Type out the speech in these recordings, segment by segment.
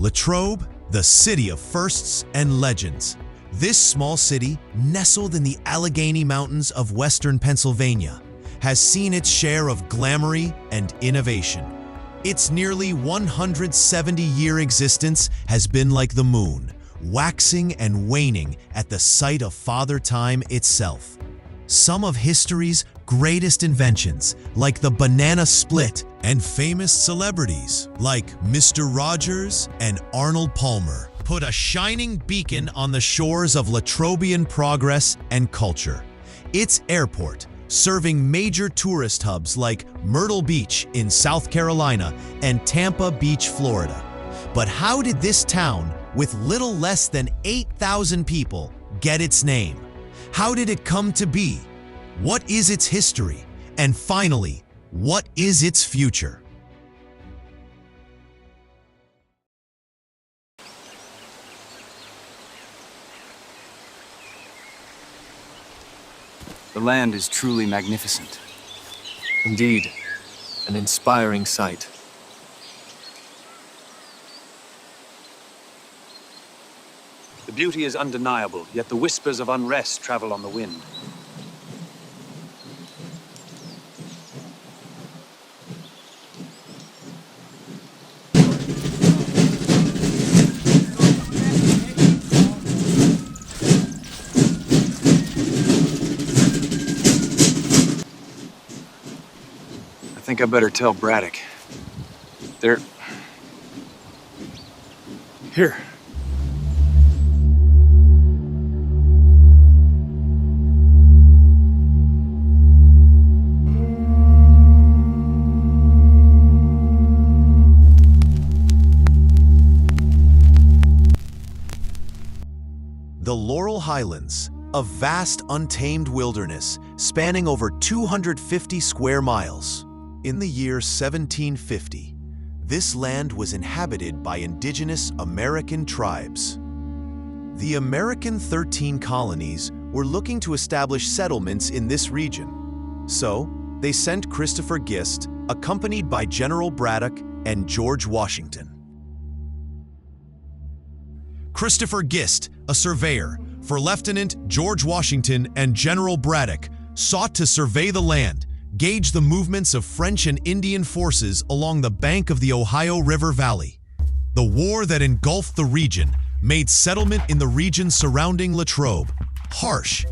Latrobe, the city of firsts and legends. This small city, nestled in the Allegheny Mountains of western Pennsylvania, has seen its share of glamoury and innovation. Its nearly 170-year existence has been like the moon, waxing and waning at the sight of Father Time itself. Some of history's greatest inventions, like the banana split, and famous celebrities like Mr. Rogers and Arnold Palmer, put a shining beacon on the shores of Latrobian progress and culture. Its airport, serving major tourist hubs like Myrtle Beach in South Carolina and Tampa Beach, Florida. But how did this town, with little less than 8,000 people, get its name? How did it come to be? What is its history? And finally, what is its future? The land is truly magnificent. Indeed, an inspiring sight. The beauty is undeniable, yet the whispers of unrest travel on the wind. I think I better tell Braddock. They're... Here. The Laurel Highlands, a vast untamed wilderness spanning over 250 square miles. In the year 1750, this land was inhabited by indigenous American tribes. The American 13 colonies were looking to establish settlements in this region. So, they sent Christopher Gist, accompanied by General Braddock and George Washington. Christopher Gist, a surveyor, for Lieutenant George Washington and General Braddock, sought to survey the land, gauge the movements of French and Indian forces along the bank of the Ohio River Valley. The war that engulfed the region made settlement in the region surrounding Latrobe harsh.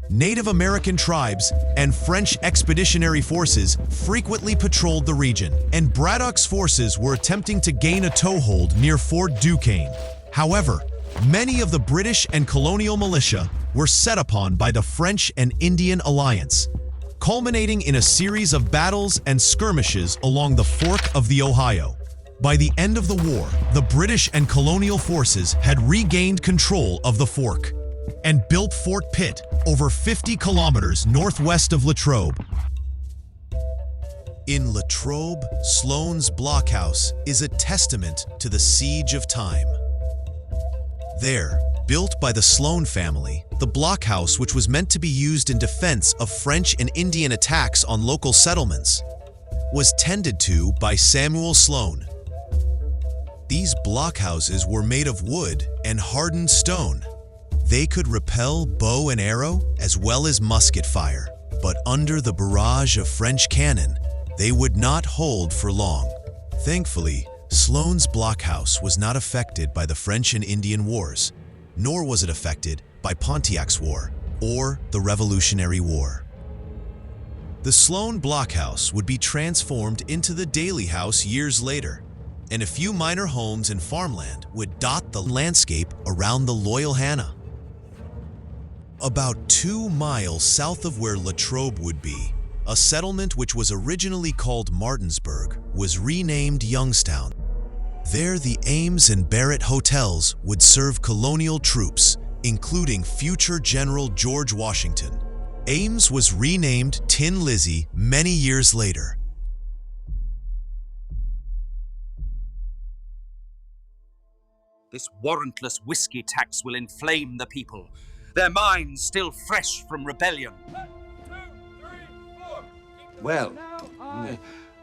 Native American tribes and French expeditionary forces frequently patrolled the region, and Braddock's forces were attempting to gain a toehold near Fort Duquesne. However, many of the British and colonial militia were set upon by the French and Indian alliance, culminating in a series of battles and skirmishes along the fork of the Ohio. By the end of the war, the British and colonial forces had regained control of the fork and built Fort Pitt over 50 kilometers northwest of Latrobe. In Latrobe, Sloan's blockhouse is a testament to the siege of time. There, built by the Sloan family, the blockhouse, which was meant to be used in defense of French and Indian attacks on local settlements, was tended to by Samuel Sloan. These blockhouses were made of wood and hardened stone. They could repel bow and arrow as well as musket fire, but under the barrage of French cannon, they would not hold for long. Thankfully, Sloan's blockhouse was not affected by the French and Indian Wars, nor was it affected by Pontiac's War or the Revolutionary War. The Sloan blockhouse would be transformed into the Daly House years later, and a few minor homes and farmland would dot the landscape around the Loyal Hannah. About 2 miles south of where Latrobe would be, a settlement which was originally called Martinsburg was renamed Youngstown. There, the Ames and Barrett hotels would serve colonial troops, including future General George Washington. Ames was renamed Tin Lizzie many years later. This warrantless whiskey tax will inflame the people, their minds still fresh from rebellion. 1, 2, 3, 4. Well,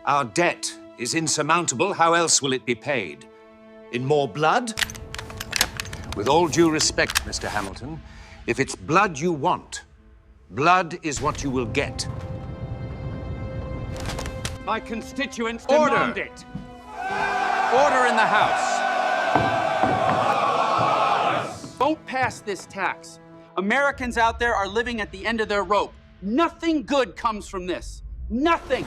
our debt is insurmountable. How else will it be paid? In more blood? With all due respect, Mr. Hamilton, if it's blood you want, blood is what you will get. My constituents Order! demand it. Order in the House. Don't pass this tax. Americans out there are living at the end of their rope. Nothing good comes from this. Nothing.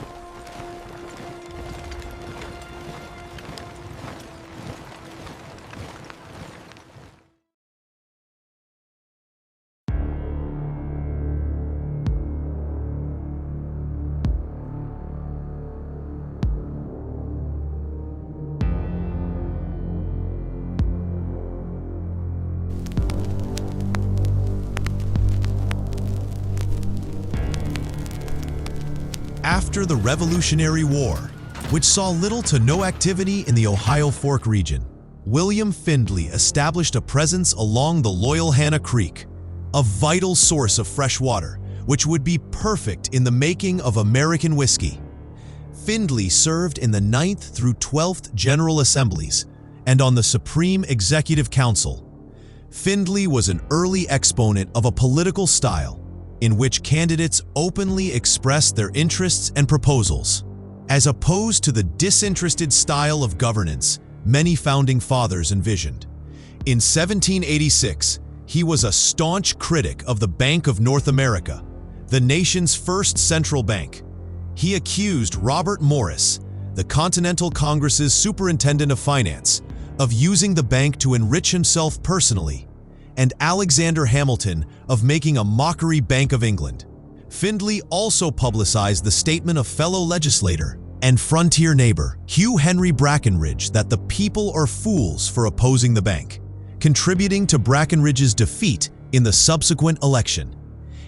After the Revolutionary War, which saw little to no activity in the Ohio Fork region, William Findlay established a presence along the Loyalhanna Creek, a vital source of fresh water, which would be perfect in the making of American whiskey. Findlay served in the 9th through 12th General Assemblies and on the Supreme Executive Council. Findlay was an early exponent of a political style in which candidates openly expressed their interests and proposals, as opposed to the disinterested style of governance many founding fathers envisioned. In 1786, he was a staunch critic of the Bank of North America, the nation's first central bank. He accused Robert Morris, the Continental Congress's superintendent of finance, of using the bank to enrich himself personally, and Alexander Hamilton of making a mockery Bank of England. Findlay also publicized the statement of fellow legislator and frontier neighbor Hugh Henry Brackenridge that the people are fools for opposing the bank, contributing to Brackenridge's defeat in the subsequent election.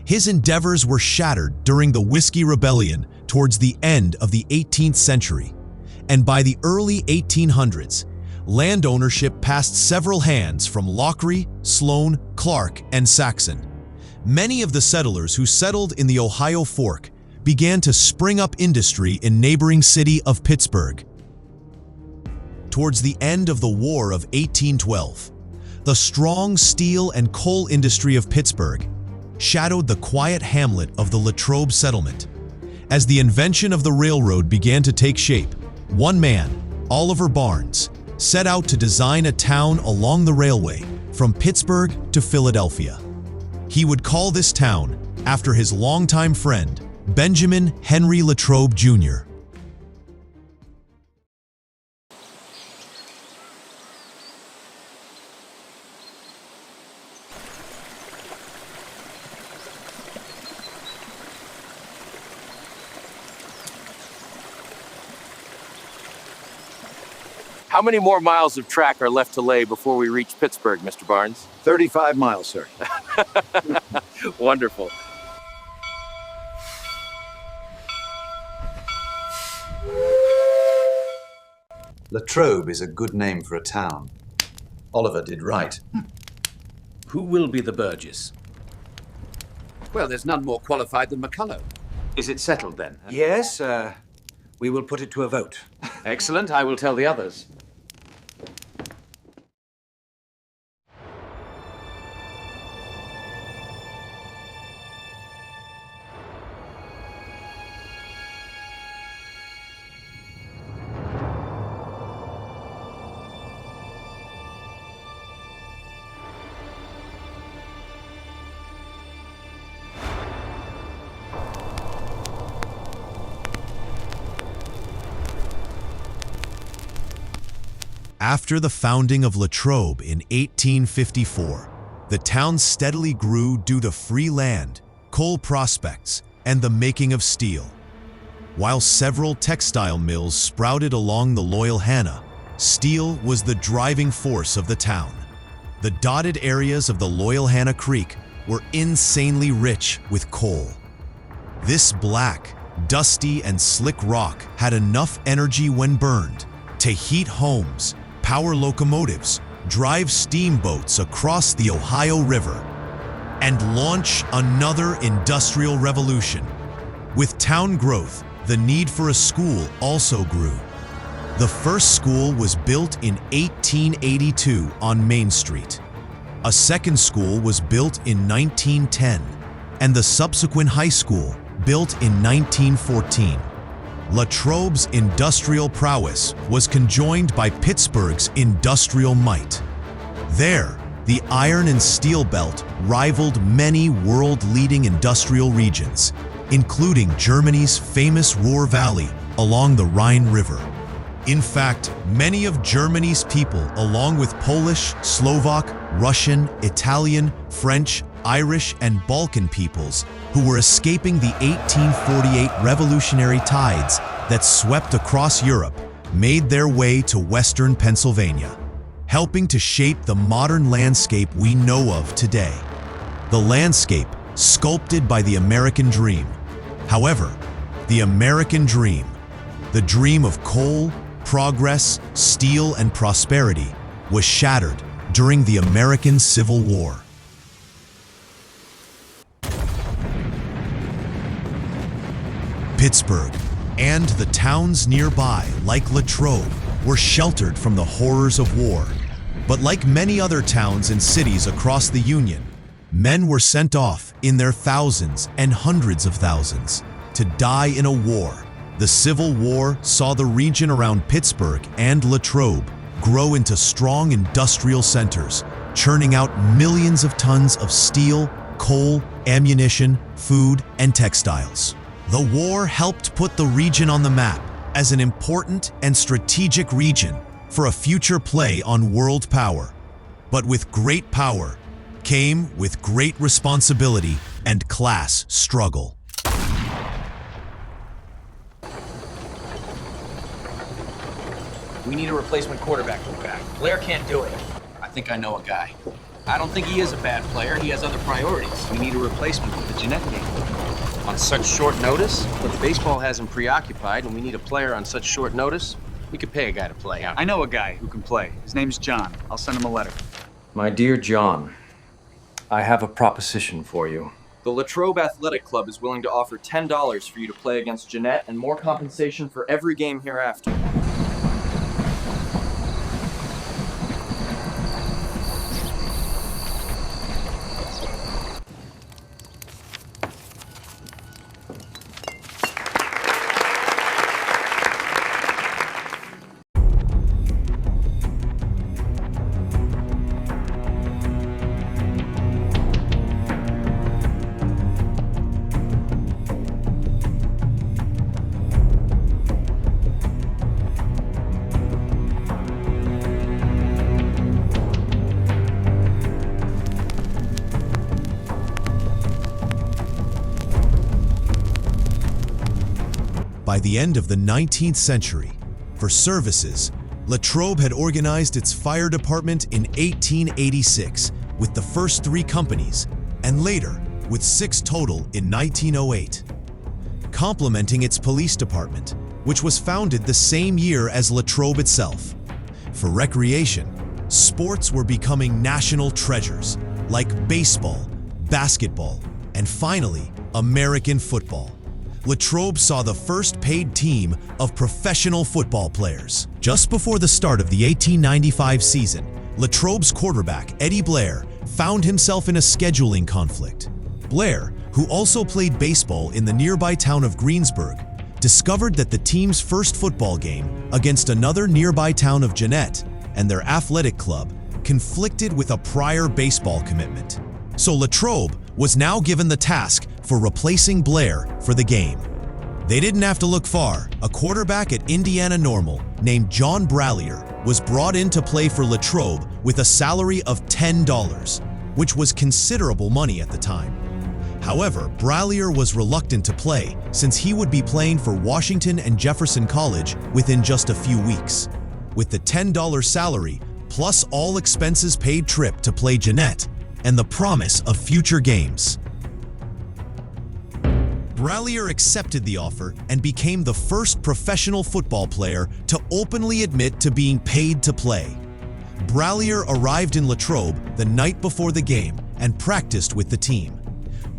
His endeavors were shattered during the Whiskey Rebellion towards the end of the 18th century, and by the early 1800s, land ownership passed several hands from Lockery, Sloane, Clark, and Saxon. Many of the settlers who settled in the Ohio Fork began to spring up industry in neighboring city of Pittsburgh. Towards the end of the War of 1812, the strong steel and coal industry of Pittsburgh shadowed the quiet hamlet of the Latrobe settlement. As the invention of the railroad began to take shape, one man, Oliver Barnes, set out to design a town along the railway from Pittsburgh to Philadelphia. He would call this town after his longtime friend, Benjamin Henry Latrobe Jr. How many more miles of track are left to lay before we reach Pittsburgh, Mr. Barnes? 35 miles, sir. Wonderful. Latrobe is a good name for a town. Oliver did right. Who will be the Burgess? Well, there's none more qualified than McCullough. Is it settled then? Yes, we will put it to a vote. Excellent. I will tell the others. After the founding of Latrobe in 1854, the town steadily grew due to free land, coal prospects, and the making of steel. While several textile mills sprouted along the Loyalhanna, steel was the driving force of the town. The dotted areas of the Loyalhanna Creek were insanely rich with coal. This black, dusty, and slick rock had enough energy when burned to heat homes, power locomotives, drive steamboats across the Ohio River, and launch another industrial revolution. With town growth, the need for a school also grew. The first school was built in 1882 on Main Street. A second school was built in 1910, and the subsequent high school built in 1914. Latrobe's industrial prowess was conjoined by Pittsburgh's industrial might. There, the iron and steel belt rivaled many world-leading industrial regions, including Germany's famous Ruhr Valley along the Rhine River. In fact, many of Germany's people, along with Polish, Slovak, Russian, Italian, French, Irish, and Balkan peoples who were escaping the 1848 revolutionary tides that swept across Europe, made their way to western Pennsylvania, helping to shape the modern landscape we know of today. The landscape sculpted by the American dream. However, the American dream, the dream of coal, progress, steel, and prosperity, was shattered during the American Civil War. Pittsburgh and the towns nearby, like Latrobe, were sheltered from the horrors of war. But like many other towns and cities across the Union, men were sent off in their thousands and hundreds of thousands to die in a war. The Civil War saw the region around Pittsburgh and Latrobe grow into strong industrial centers, churning out millions of tons of steel, coal, ammunition, food, and textiles. The war helped put the region on the map as an important and strategic region for a future play on world power. But with great power came with great responsibility and class struggle. We need a replacement quarterback to back. Blair can't do it. I think I know a guy. I don't think he is a bad player. He has other priorities. We need a replacement for the Jeanette game. On such short notice? But baseball has him preoccupied, and we need a player on such short notice. We could pay a guy to play. I know a guy who can play. His name's John. I'll send him a letter. My dear John, I have a proposition for you. The Latrobe Athletic Club is willing to offer $10 for you to play against Jeanette and more compensation for every game hereafter. By the end of the 19th century, for services, Latrobe had organized its fire department in 1886 with the first 3 companies, and later with 6 total in 1908. Complementing its police department, which was founded the same year as Latrobe itself. For recreation, sports were becoming national treasures like baseball, basketball, and finally, American football. Latrobe saw the first paid team of professional football players. Just before the start of the 1895 season, Latrobe's quarterback, Eddie Blair, found himself in a scheduling conflict. Blair, who also played baseball in the nearby town of Greensburg, discovered that the team's first football game against another nearby town of Jeanette and their athletic club conflicted with a prior baseball commitment. So Latrobe was now given the task for replacing Blair for the game. They didn't have to look far. A quarterback at Indiana Normal named John Brallier was brought in to play for Latrobe with a salary of $10, which was considerable money at the time. However, Brallier was reluctant to play since he would be playing for Washington and Jefferson College within just a few weeks. With the $10 salary, plus all expenses paid trip to play Jeanette, and the promise of future games. Brallier accepted the offer and became the first professional football player to openly admit to being paid to play. Brallier arrived in Latrobe the night before the game and practiced with the team.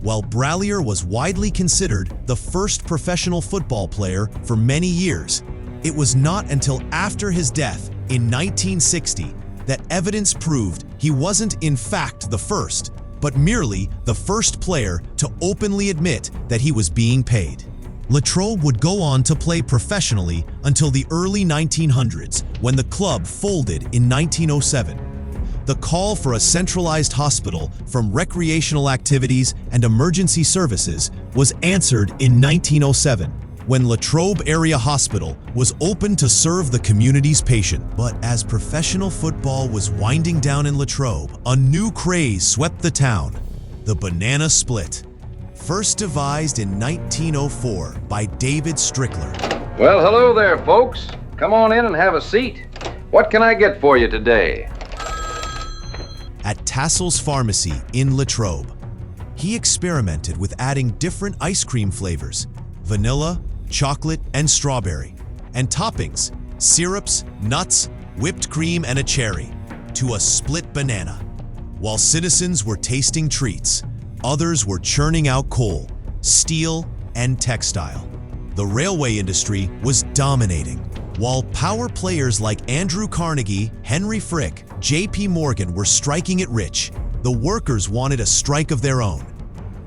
While Brallier was widely considered the first professional football player for many years, It was not until after his death in 1960 that evidence proved he wasn't in fact the first, but merely the first player to openly admit that he was being paid. Latrobe would go on to play professionally until the early 1900s, when the club folded in 1907. The call for a centralized hospital from recreational activities and emergency services was answered in 1907, when Latrobe Area Hospital was open to serve the community's patient. But as professional football was winding down in Latrobe, a new craze swept the town: the banana split. First devised in 1904 by David Strickler. Well, hello there, folks. Come on in and have a seat. What can I get for you today? At Tassel's Pharmacy in Latrobe, he experimented with adding different ice cream flavors: vanilla, chocolate, and strawberry, and toppings, syrups, nuts, whipped cream, and a cherry, to a split banana. While citizens were tasting treats, others were churning out coal, steel, and textile. The railway industry was dominating, while power players like Andrew Carnegie, Henry Frick, J.P. Morgan were striking it rich. The workers wanted a strike of their own.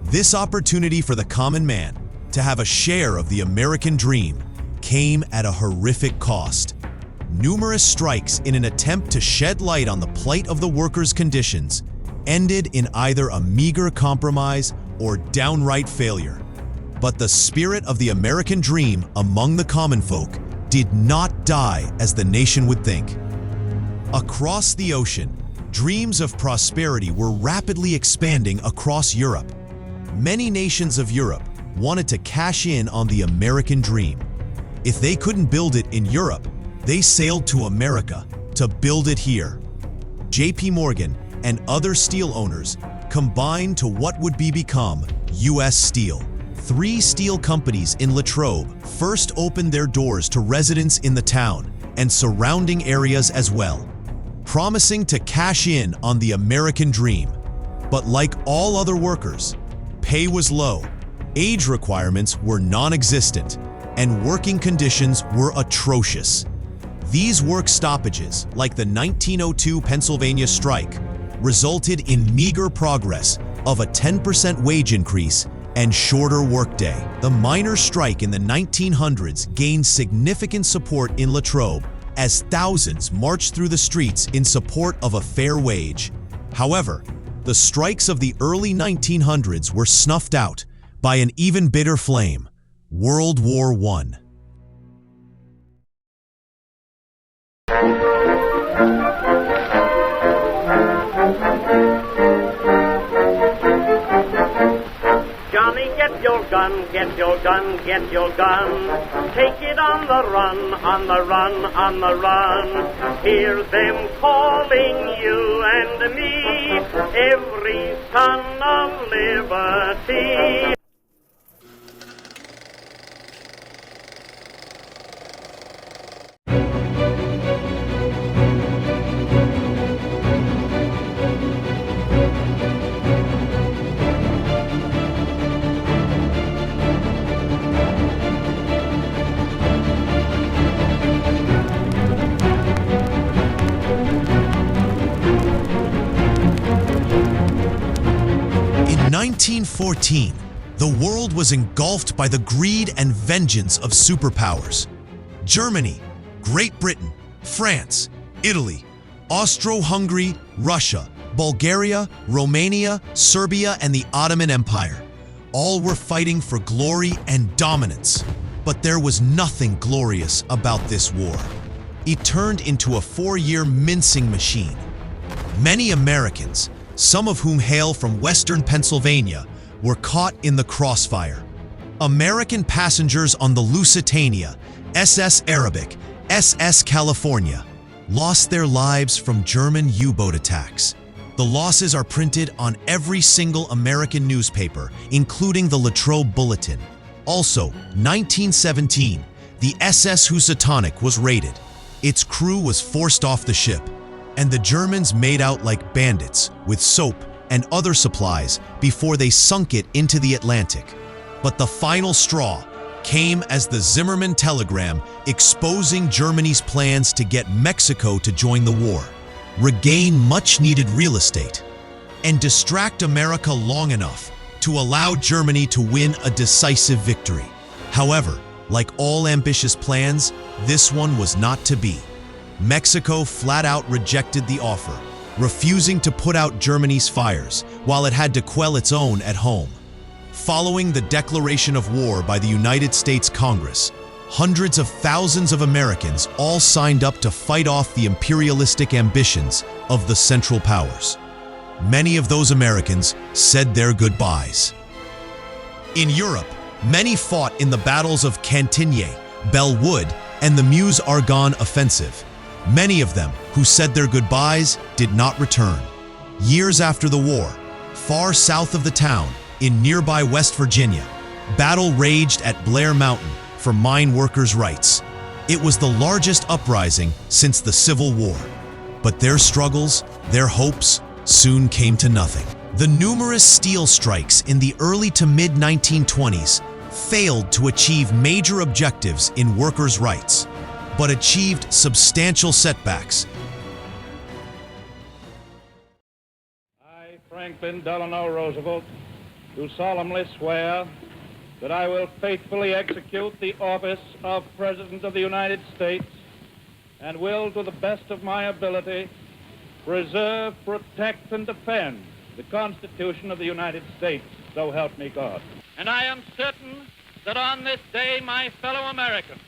This opportunity for the common man to have a share of the American dream came at a horrific cost. Numerous strikes in an attempt to shed light on the plight of the workers' conditions ended in either a meager compromise or downright failure. But the spirit of the American dream among the common folk did not die as the nation would think. Across the ocean, dreams of prosperity were rapidly expanding across Europe. Many nations of Europe wanted to cash in on the American dream. If they couldn't build it in Europe, they sailed to America to build it here. J.P. Morgan and other steel owners combined to what would become U.S. Steel. 3 steel companies in Latrobe first opened their doors to residents in the town and surrounding areas as well, promising to cash in on the American dream. But like all other workers, pay was low, age requirements were non-existent, and working conditions were atrocious. These work stoppages, like the 1902 Pennsylvania strike, resulted in meager progress of a 10% wage increase and shorter workday. The miners' strike in the 1900s gained significant support in Latrobe as thousands marched through the streets in support of a fair wage. However, the strikes of the early 1900s were snuffed out by an even bitter flame: World War I. Johnny, get your gun, get your gun, get your gun. Take it on the run, on the run, on the run. Hear them calling you and me, every son of liberty. In 1914, the world was engulfed by the greed and vengeance of superpowers. Germany, Great Britain, France, Italy, Austro-Hungary, Russia, Bulgaria, Romania, Serbia, and the Ottoman Empire. All were fighting for glory and dominance. But there was nothing glorious about this war. It turned into a 4-year mincing machine. Many Americans, some of whom hail from Western Pennsylvania, were caught in the crossfire. American passengers on the Lusitania, SS Arabic, SS California, lost their lives from German U-boat attacks. The losses are printed on every single American newspaper, including the Latrobe Bulletin. Also, 1917, the SS Housatonic was raided. Its crew was forced off the ship, and the Germans made out like bandits with soap and other supplies before they sunk it into the Atlantic. But the final straw came as the Zimmermann telegram exposing Germany's plans to get Mexico to join the war, regain much-needed real estate, and distract America long enough to allow Germany to win a decisive victory. However, like all ambitious plans, this one was not to be. Mexico flat out rejected the offer, refusing to put out Germany's fires while it had to quell its own at home. Following the declaration of war by the United States Congress, hundreds of thousands of Americans all signed up to fight off the imperialistic ambitions of the Central Powers. Many of those Americans said their goodbyes. In Europe, many fought in the battles of Cantigny, Belle Wood, and the Meuse-Argonne offensive. Many of them who said their goodbyes did not return. Years after the war, far south of the town, in nearby West Virginia, battle raged at Blair Mountain for mine workers' rights. It was the largest uprising since the Civil War. But their struggles, their hopes, soon came to nothing. The numerous steel strikes in the early to mid-1920s failed to achieve major objectives in workers' rights, but achieved substantial setbacks. I, Franklin Delano Roosevelt, do solemnly swear that I will faithfully execute the office of President of the United States and will, to the best of my ability, preserve, protect, and defend the Constitution of the United States, so help me God. And I am certain that on this day, my fellow Americans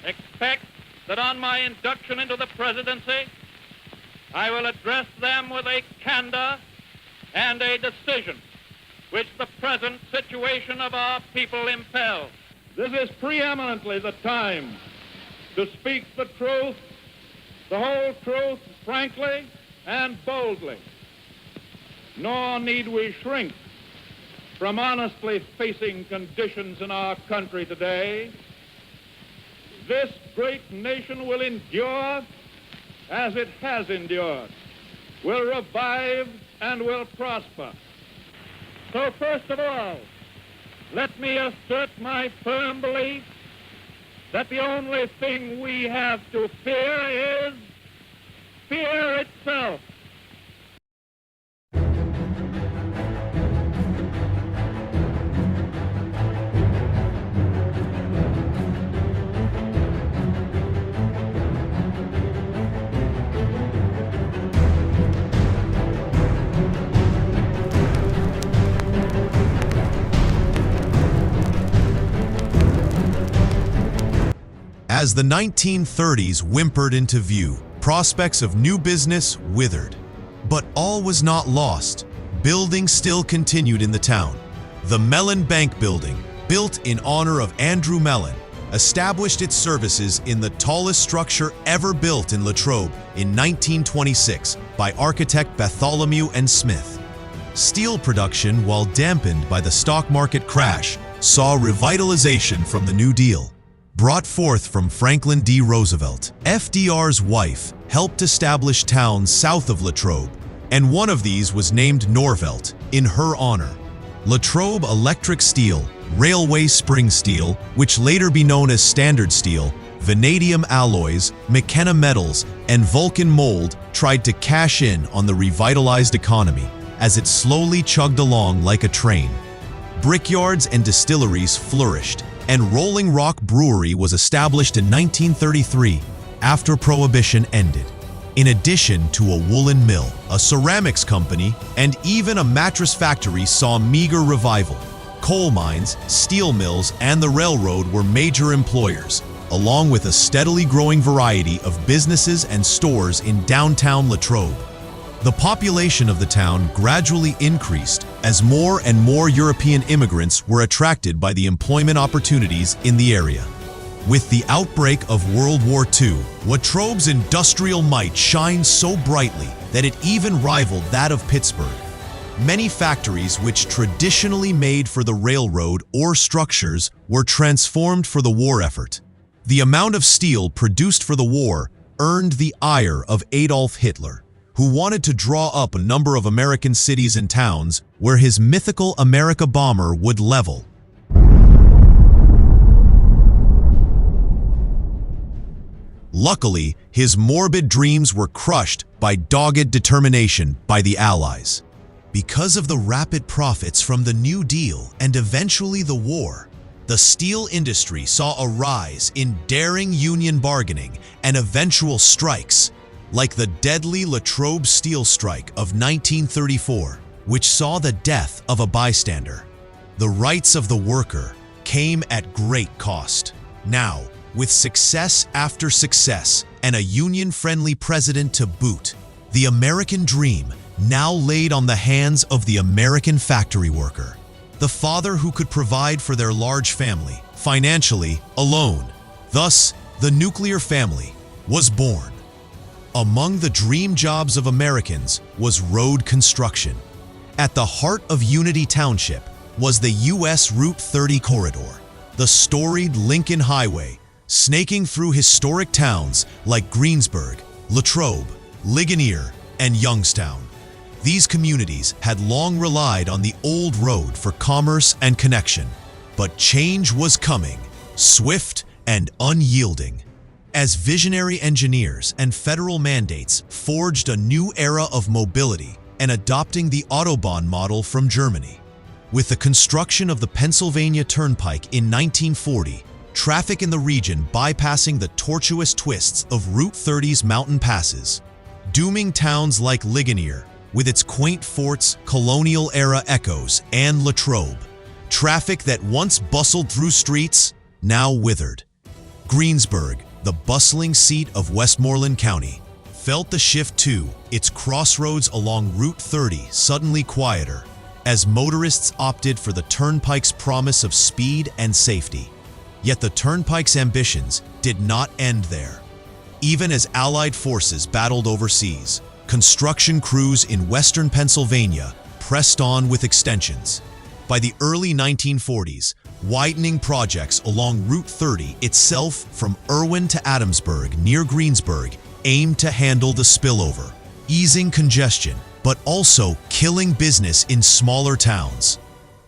expect that on my induction into the presidency, I will address them with a candor and a decision which the present situation of our people impels. This is preeminently the time to speak the truth, the whole truth, frankly and boldly. Nor need we shrink from honestly facing conditions in our country today. This great nation will endure as it has endured, will revive and will prosper. So first of all, let me assert my firm belief that the only thing we have to fear is fear itself. As the 1930s whimpered into view, prospects of new business withered. But all was not lost. Building still continued in the town. The Mellon Bank Building, built in honor of Andrew Mellon, established its services in the tallest structure ever built in Latrobe in 1926 by architect Bartholomew and Smith. Steel production, while dampened by the stock market crash, saw revitalization from the New Deal. Brought forth from Franklin D. Roosevelt, FDR's wife helped establish towns south of Latrobe, and one of these was named Norvelt in her honor. Latrobe Electric Steel, Railway Spring Steel, which later be known as Standard Steel, Vanadium Alloys, McKenna Metals, and Vulcan Mold tried to cash in on the revitalized economy as it slowly chugged along like a train. Brickyards and distilleries flourished, and Rolling Rock Brewery was established in 1933 after Prohibition ended. In addition to a woolen mill, a ceramics company, and even a mattress factory saw meager revival. Coal mines, steel mills, and the railroad were major employers, along with a steadily growing variety of businesses and stores in downtown Latrobe. The population of the town gradually increased as more and more European immigrants were attracted by the employment opportunities in the area. With the outbreak of World War II, Latrobe's industrial might shined so brightly that it even rivaled that of Pittsburgh. Many factories which traditionally made for the railroad or structures were transformed for the war effort. The amount of steel produced for the war earned the ire of Adolf Hitler, who wanted to draw up a number of American cities and towns where his mythical America bomber would level. Luckily, his morbid dreams were crushed by dogged determination by the Allies. Because of the rapid profits from the New Deal and eventually the war, the steel industry saw a rise in daring union bargaining and eventual strikes, like the deadly Latrobe steel strike of 1934, which saw the death of a bystander. The rights of the worker came at great cost. Now, with success after success and a union-friendly president to boot, the American dream now laid on the hands of the American factory worker, the father who could provide for their large family, financially alone. Thus, the nuclear family was born. Among the dream jobs of Americans was road construction. At the heart of Unity Township was the U.S. Route 30 corridor, the storied Lincoln Highway, snaking through historic towns like Greensburg, Latrobe, Ligonier, and Youngstown. These communities had long relied on the old road for commerce and connection, but change was coming, swift and unyielding. As visionary engineers and federal mandates forged a new era of mobility and adopting the Autobahn model from Germany. With the construction of the Pennsylvania Turnpike in 1940, traffic in the region bypassing the tortuous twists of Route 30's mountain passes, dooming towns like Ligonier with its quaint forts, colonial-era echoes, and Latrobe. Traffic that once bustled through streets, now withered. Greensburg, the bustling seat of Westmoreland County, felt the shift too, its crossroads along Route 30 suddenly quieter, as motorists opted for the Turnpike's promise of speed and safety. Yet the Turnpike's ambitions did not end there. Even as Allied forces battled overseas, construction crews in western Pennsylvania pressed on with extensions. By the early 1940s, widening projects along Route 30 itself from Irwin to Adamsburg near Greensburg aimed to handle the spillover, easing congestion, but also killing business in smaller towns.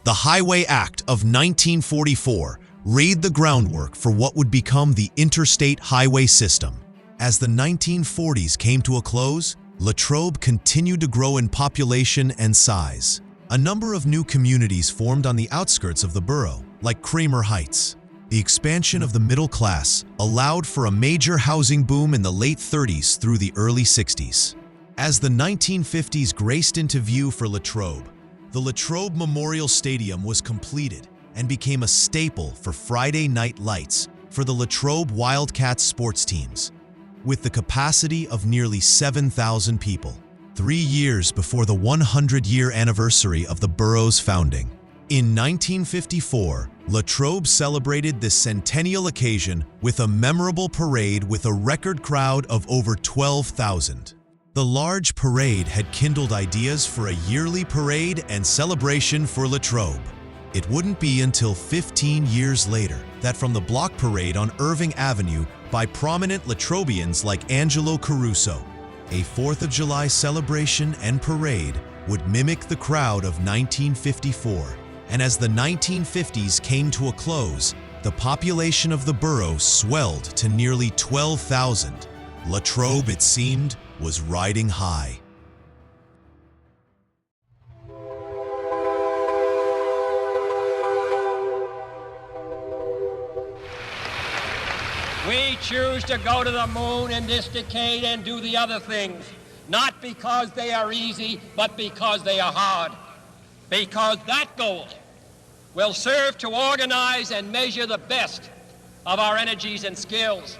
The Highway Act of 1944 laid the groundwork for what would become the interstate highway system. As the 1940s came to a close, Latrobe continued to grow in population and size. A number of new communities formed on the outskirts of the borough, like Kramer Heights. The expansion of the middle class allowed for a major housing boom in the late 30s through the early 60s. As the 1950s graced into view for Latrobe, the Latrobe Memorial Stadium was completed and became a staple for Friday night lights for the Latrobe Wildcats sports teams. With the capacity of nearly 7,000 people, 3 years before the 100-year anniversary of the borough's founding. In 1954, Latrobe celebrated this centennial occasion with a memorable parade with a record crowd of over 12,000. The large parade had kindled ideas for a yearly parade and celebration for Latrobe. It wouldn't be until 15 years later that from the block parade on Irving Avenue by prominent Latrobians like Angelo Caruso, a 4th of July celebration and parade would mimic the crowd of 1954. And as the 1950s came to a close, the population of the borough swelled to nearly 12,000. Latrobe, it seemed, was riding high. We choose to go to the moon in this decade and do the other things, not because they are easy, but because they are hard. Because that goal will serve to organize and measure the best of our energies and skills.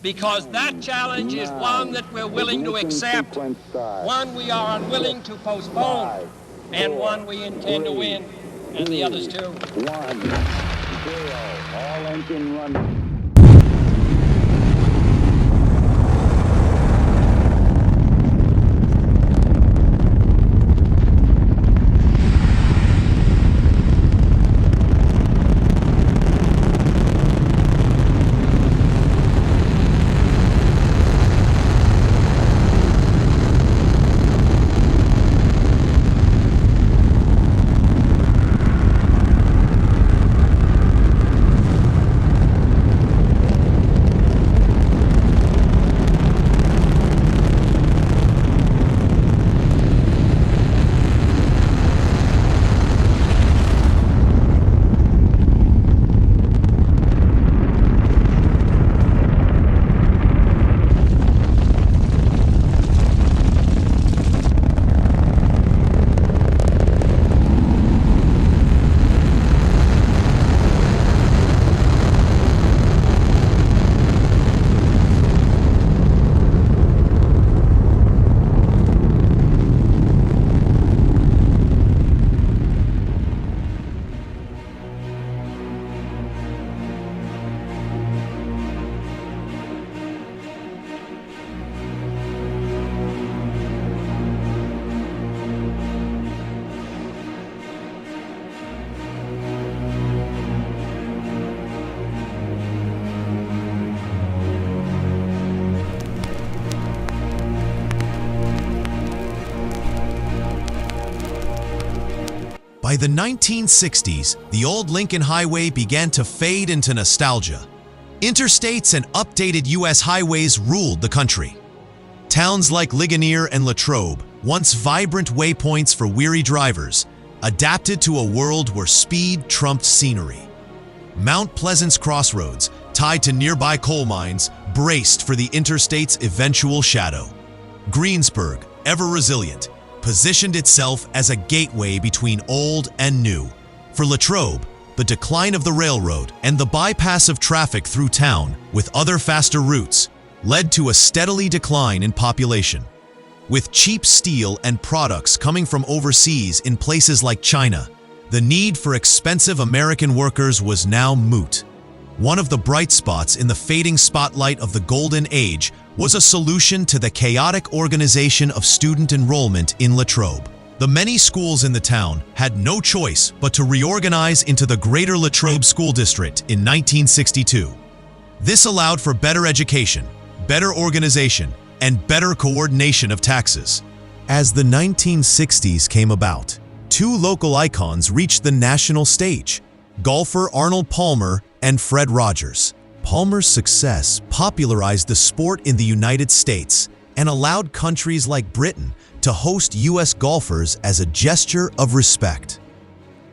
Because that challenge is one that we're willing to accept, one we are unwilling to postpone, and one we intend to win, and the others too. 1, 0, all engine running. By the 1960s, the old Lincoln Highway began to fade into nostalgia. Interstates and updated U.S. highways ruled the country. Towns like Ligonier and Latrobe, once vibrant waypoints for weary drivers, adapted to a world where speed trumped scenery. Mount Pleasant's crossroads, tied to nearby coal mines, braced for the interstate's eventual shadow. Greensburg, ever resilient, positioned itself as a gateway between old and new. For Latrobe, the decline of the railroad and the bypass of traffic through town with other faster routes led to a steadily decline in population. With cheap steel and products coming from overseas in places like China, the need for expensive American workers was now moot. One of the bright spots in the fading spotlight of the Golden Age was a solution to the chaotic organization of student enrollment in Latrobe. The many schools in the town had no choice but to reorganize into the Greater Latrobe School District in 1962. This allowed for better education, better organization, and better coordination of taxes. As the 1960s came about, two local icons reached the national stage: golfer Arnold Palmer and Fred Rogers. Palmer's success popularized the sport in the United States and allowed countries like Britain to host U.S. golfers as a gesture of respect.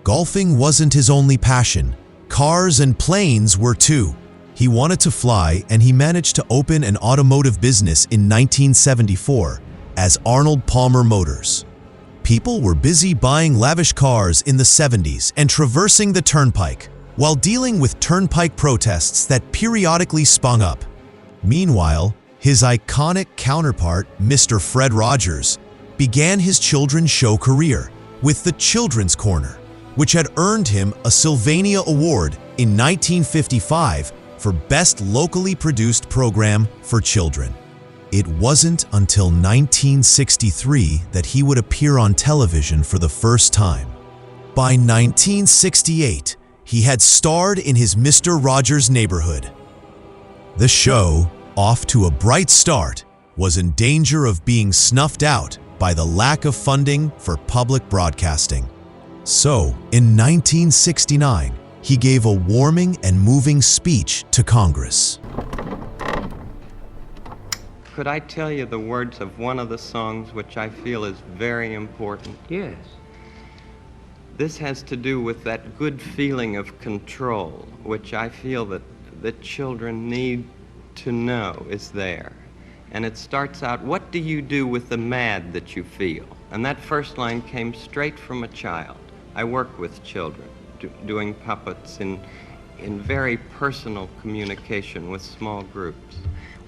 Golfing wasn't his only passion. Cars and planes were too. He wanted to fly, and he managed to open an automotive business in 1974 as Arnold Palmer Motors. People were busy buying lavish cars in the 70s and traversing the turnpike, while dealing with turnpike protests that periodically sprung up. Meanwhile, his iconic counterpart, Mr. Fred Rogers, began his children's show career with The Children's Corner, which had earned him a Sylvania Award in 1955 for Best Locally Produced Program for Children. It wasn't until 1963 that he would appear on television for the first time. By 1968, he had starred in his Mr. Rogers' Neighborhood. The show, off to a bright start, was in danger of being snuffed out by the lack of funding for public broadcasting. So, in 1969, he gave a warming and moving speech to Congress. Could I tell you the words of one of the songs which I feel is very important? Yes. This has to do with that good feeling of control, which I feel that children need to know is there. And it starts out, what do you do with the mad that you feel? And that first line came straight from a child. I work with children, doing puppets in very personal communication with small groups.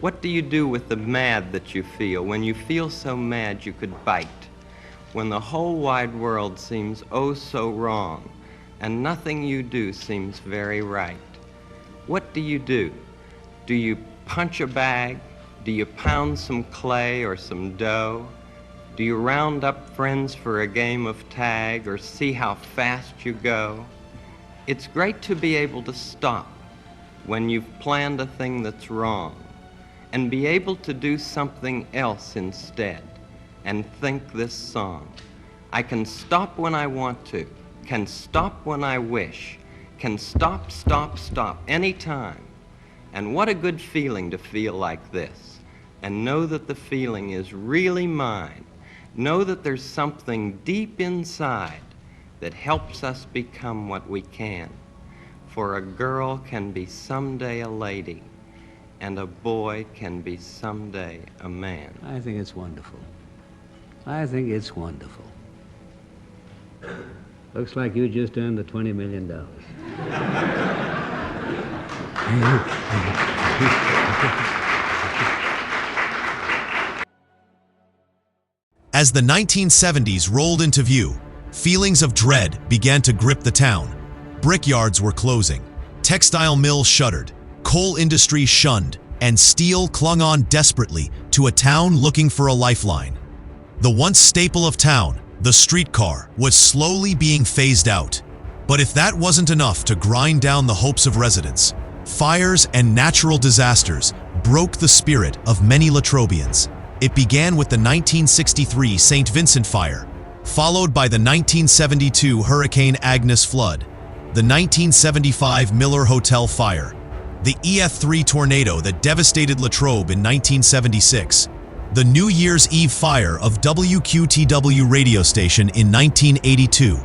What do you do with the mad that you feel when you feel so mad you could bite? When the whole wide world seems oh so wrong and nothing you do seems very right? What do you do? Do you punch a bag? Do you pound some clay or some dough? Do you round up friends for a game of tag or see how fast you go? It's great to be able to stop when you've planned a thing that's wrong and be able to do something else instead and think this song. I can stop when I want to, can stop when I wish, can stop, stop, stop anytime. And what a good feeling to feel like this and know that the feeling is really mine. Know that there's something deep inside that helps us become what we can. For a girl can be someday a lady, and a boy can be someday a man. I think it's wonderful. I think it's wonderful. Looks like you just earned the $20 million. As the 1970s rolled into view, feelings of dread began to grip the town. Brickyards were closing, textile mills shuttered, coal industry shunned, and steel clung on desperately to a town looking for a lifeline. The once staple of town, the streetcar, was slowly being phased out. But if that wasn't enough to grind down the hopes of residents, fires and natural disasters broke the spirit of many Latrobians. It began with the 1963 St. Vincent fire, followed by the 1972 Hurricane Agnes flood, the 1975 Miller Hotel fire, the EF3 tornado that devastated Latrobe in 1976, the New Year's Eve fire of WQTW radio station in 1982,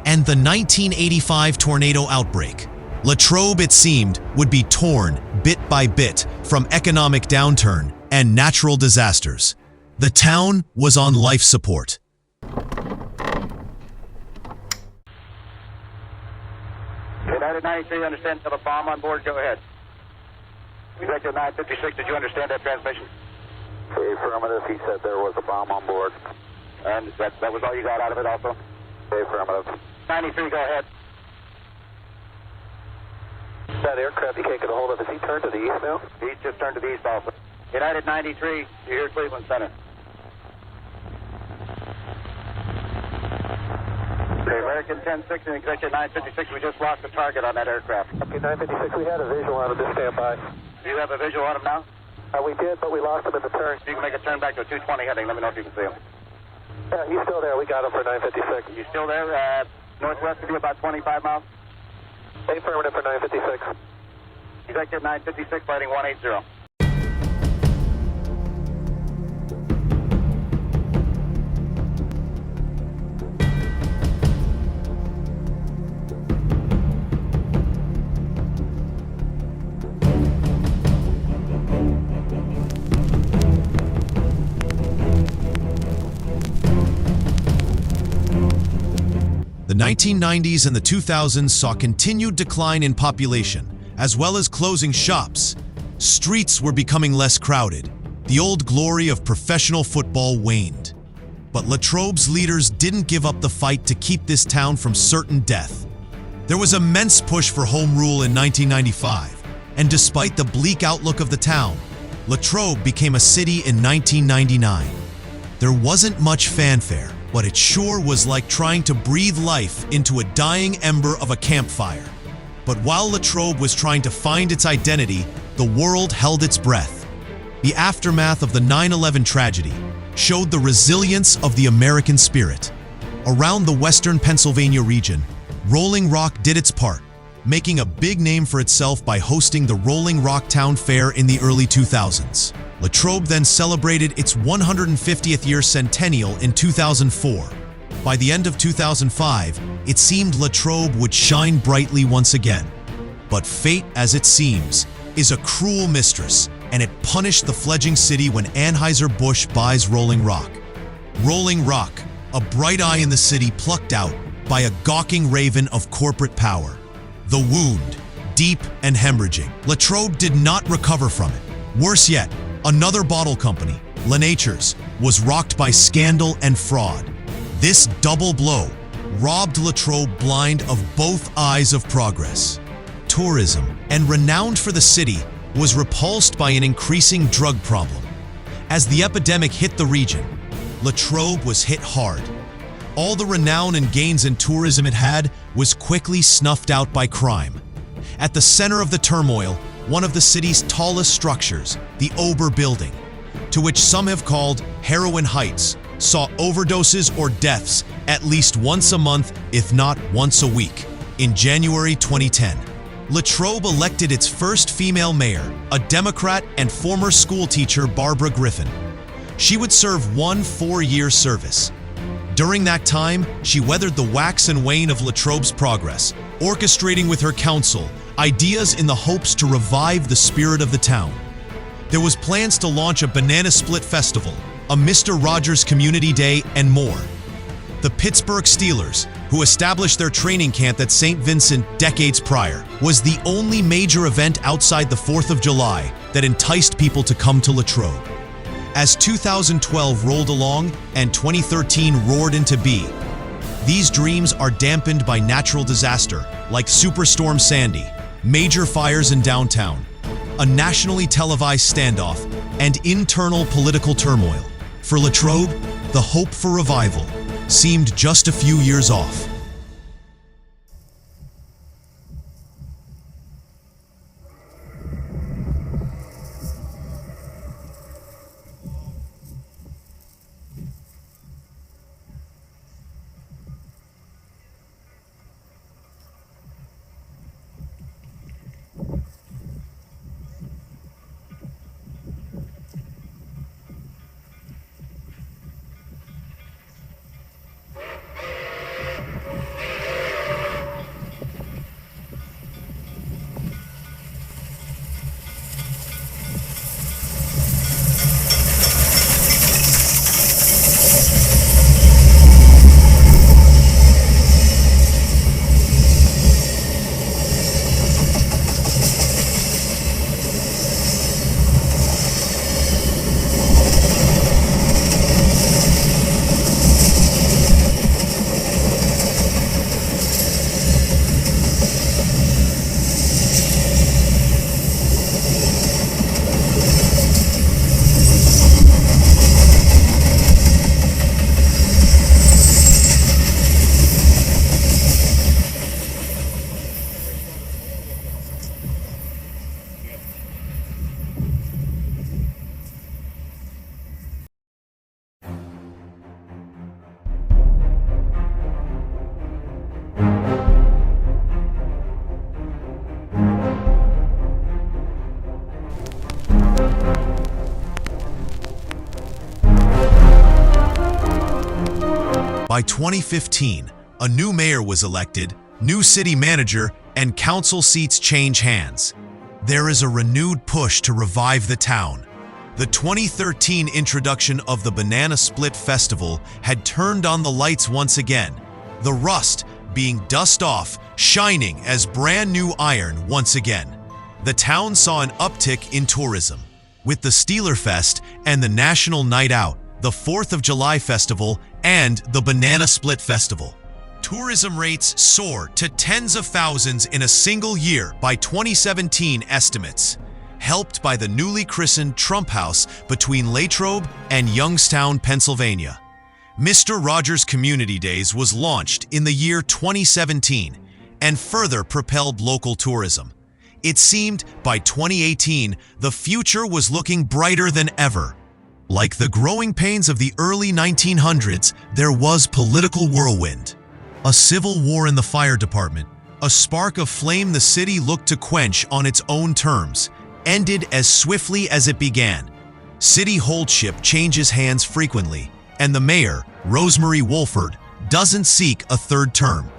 and the 1985 tornado outbreak. Latrobe, it seemed, would be torn bit by bit from economic downturn and natural disasters. The town was on life support. United 93, understand till a bomb on board, go ahead. Executive 956, did you understand that transmission? Affirmative, he said there was a bomb on board. And that was all you got out of it also? Affirmative. 93, go ahead. That aircraft you can't get a hold of, is he turned to the east now? He's just turned to the east also. United 93, you're here Cleveland Center. Okay, American 10-6 and Executive 956, we just lost the target on that aircraft. Okay, 956, we had a visual on him, just stand by. Do you have a visual on him now? We did, but we lost him at the turn. You can make a turn back to a 220 heading. Let me know if you can see him. Yeah, he's still there. We got him for 956. You still there? Northwest of you, about 25 miles? Affirmative for 956. Executive 956, fighting 180. The 1990s and the 2000s saw continued decline in population, as well as closing shops. Streets were becoming less crowded. The old glory of professional football waned. But Latrobe's leaders didn't give up the fight to keep this town from certain death. There was immense push for home rule in 1995, and despite the bleak outlook of the town, Latrobe became a city in 1999. There wasn't much fanfare, but it sure was like trying to breathe life into a dying ember of a campfire. But while Latrobe was trying to find its identity, the world held its breath. The aftermath of the 9/11 tragedy showed the resilience of the American spirit. Around the western Pennsylvania region, Rolling Rock did its part, making a big name for itself by hosting the Rolling Rock Town Fair in the early 2000s. Latrobe then celebrated its 150th year centennial in 2004. By the end of 2005, it seemed Latrobe would shine brightly once again. But fate, as it seems, is a cruel mistress, and it punished the fledgling city when Anheuser-Busch buys Rolling Rock. Rolling Rock, a bright eye in the city plucked out by a gawking raven of corporate power. The wound, deep and hemorrhaging. Latrobe did not recover from it. Worse yet, another bottle company, Nature's, was rocked by scandal and fraud. This double blow robbed Latrobe blind of both eyes of progress. Tourism, and renowned for the city, was repulsed by an increasing drug problem. As the epidemic hit the region, Latrobe was hit hard. All the renown and gains in tourism it had was quickly snuffed out by crime. At the center of the turmoil, one of the city's tallest structures, the Ober Building, to which some have called Heroin Heights, saw overdoses or deaths at least once a month, if not once a week. In January 2010, Latrobe elected its first female mayor, a Democrat and former schoolteacher Barbara Griffin. She would serve one 4-year service. During that time, she weathered the wax and wane of Latrobe's progress, orchestrating with her council ideas in the hopes to revive the spirit of the town. There was plans to launch a banana split festival, a Mr. Rogers Community Day, and more. The Pittsburgh Steelers, who established their training camp at St. Vincent decades prior, was the only major event outside the 4th of July that enticed people to come to Latrobe. As 2012 rolled along and 2013 roared into being, these dreams are dampened by natural disaster like Superstorm Sandy, major fires in downtown, a nationally televised standoff, and internal political turmoil. For Latrobe, the hope for revival seemed just a few years off. By 2015, a new mayor was elected, new city manager, and council seats change hands. There is a renewed push to revive the town. The 2013 introduction of the Banana Split Festival had turned on the lights once again, the rust being dust off, shining as brand new iron once again. The town saw an uptick in tourism. With the Steelerfest and the National Night Out, the 4th of July Festival, and the Banana Split Festival. Tourism rates soared to tens of thousands in a single year by 2017 estimates, helped by the newly christened Trump House between Latrobe and Youngstown, Pennsylvania. Mr. Rogers Community Days was launched in the year 2017 and further propelled local tourism. It seemed by 2018 the future was looking brighter than ever. Like the growing pains of the early 1900s, there was political whirlwind. A civil war in the fire department, a spark of flame the city looked to quench on its own terms, ended as swiftly as it began. City holdship changes hands frequently, and the mayor, Rosemary Wolford, doesn't seek a third term.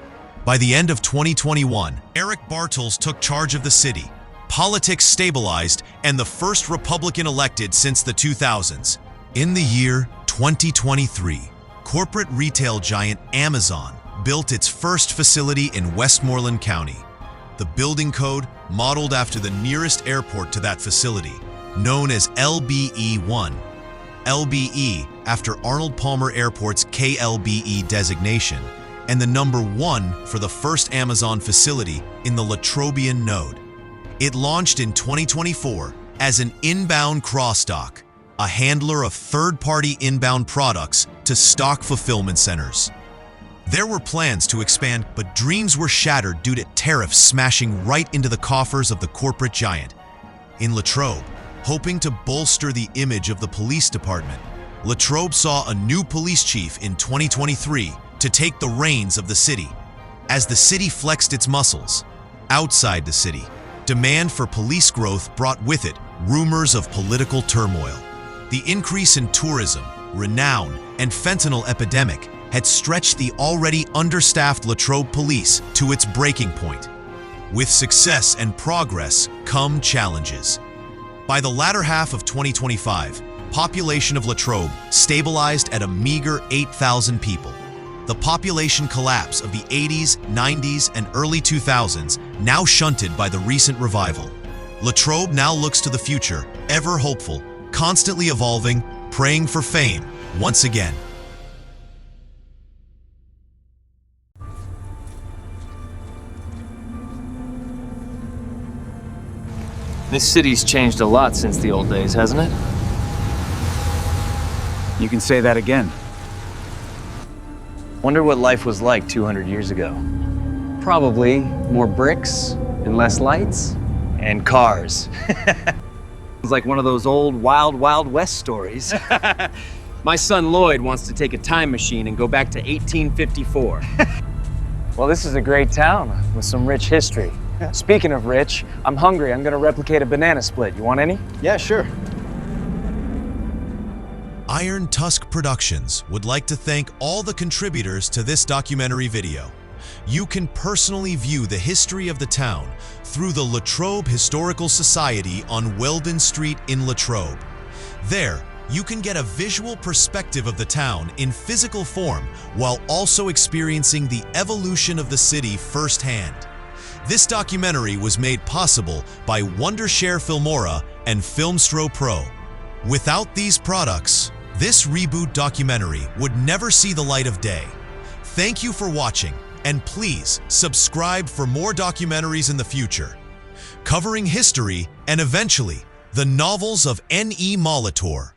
By the end of 2021, Eric Bartels took charge of the city. Politics stabilized, and the first Republican elected since the 2000s. In the year 2023, corporate retail giant Amazon built its first facility in Westmoreland County. The building code, modeled after the nearest airport to that facility, known as LBE-1. LBE after Arnold Palmer Airport's KLBE designation, and the number 1 for the first Amazon facility in the Latrobian node. It launched in 2024 as an inbound cross-dock, a handler of third-party inbound products to stock fulfillment centers. There were plans to expand, but dreams were shattered due to tariffs smashing right into the coffers of the corporate giant. In Latrobe, hoping to bolster the image of the police department, Latrobe saw a new police chief in 2023 to take the reins of the city. As the city flexed its muscles, outside the city, demand for police growth brought with it rumors of political turmoil. The increase in tourism, renown, and fentanyl epidemic had stretched the already understaffed Latrobe police to its breaking point. With success and progress come challenges. By the latter half of 2025, population of Latrobe stabilized at a meager 8,000 people. The population collapse of the 80s, 90s, and early 2000s now shunted by the recent revival. Latrobe now looks to the future, ever hopeful, constantly evolving, praying for fame once again. This city's changed a lot since the old days, hasn't it? You can say that again. Wonder what life was like 200 years ago. Probably more bricks and less lights. And cars. It's like one of those old Wild Wild West stories. My son Lloyd wants to take a time machine and go back to 1854. Well, this is a great town with some rich history. Speaking of rich, I'm hungry. I'm gonna replicate a banana split. You want any? Yeah, sure. Iron Tusk Productions would like to thank all the contributors to this documentary video. You can personally view the history of the town through the Latrobe Historical Society on Weldon Street in Latrobe. There, you can get a visual perspective of the town in physical form while also experiencing the evolution of the city firsthand. This documentary was made possible by Wondershare Filmora and Filmstro Pro. Without these products, this reboot documentary would never see the light of day. Thank you for watching, and please subscribe for more documentaries in the future, covering history and eventually the novels of N.E. Molitor.